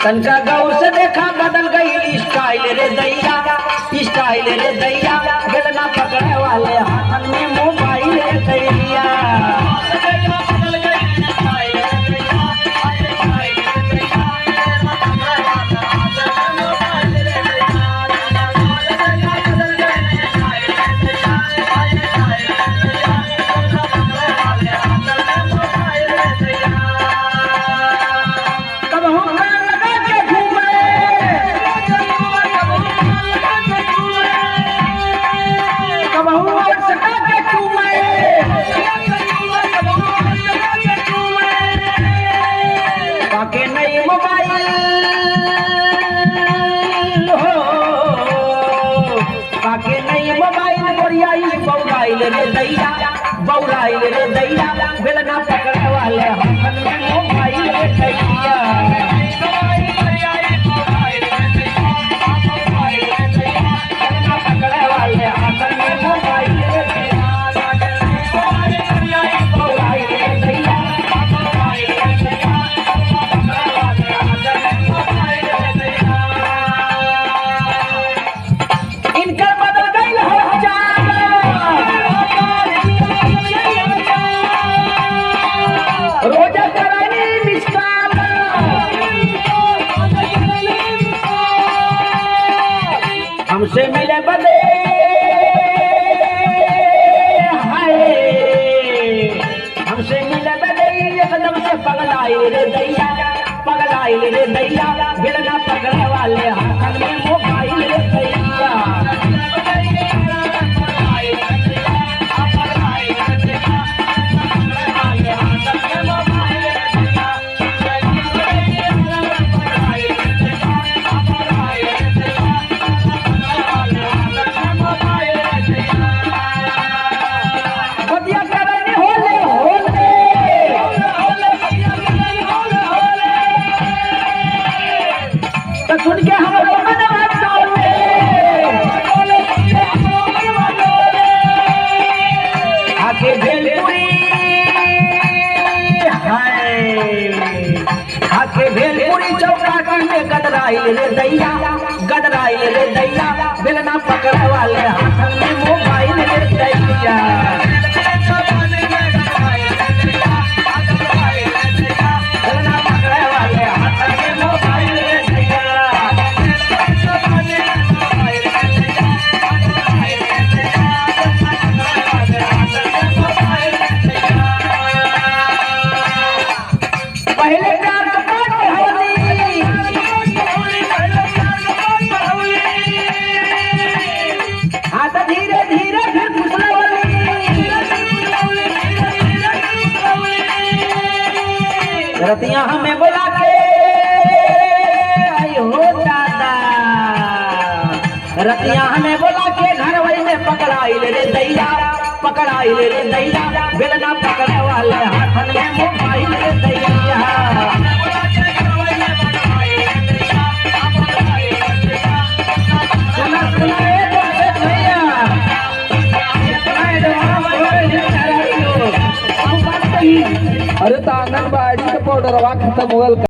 तनका गौर से देखा बदल गई स्टाइल रे दैया, स्टाइल रे दैया। बेलना पकड़े वाले हाथन में मोबाइल रे दैया। पाके नई मोबाइल हो, पाके नई मोबाइल बोरियाई बौराइल रे दैया, बौराइल रे दैया। बेलना पकड़े वाले हाथन में मोबाइल रे दैया। बेलना पकड़े वाले हाथन में मोबाइल रे दैया। बौराइल रे दैया। रोजा करानी मिस्काल हमसे मिले बदे हाय, हमसे मिले बदे एकदम से पगलाई रे दैया, पगलाई रे दैया। बेलना पकड़े वाले हाथन में मोबाइल रे दैया। सुन के हमारे आके भेलपुरी आके भेलपुरी चौकाटी में गदराइल रे दैया, गदराइल रे दैया। बेलना पकड़े वाले हाथन में मोबाइल रे दैया। बेलना पकड़े वाले हाथन में मोबाइल रे दैया। पहले प्यार का पाठ पढ़ावली, हाथ धीरे धीरे फिर फुसलावली। रतिया हमें बुला के आई हो दादा, रतिया हमें बुला के घर वही में पकड़ाई रे दैया, पकड़ाई रे दैया। बेलना पकड़े वाले हाथन में मोबाइल रे दैया। अरे तो आंगनबाड़ी का पाउडरवा खत्म हो गल।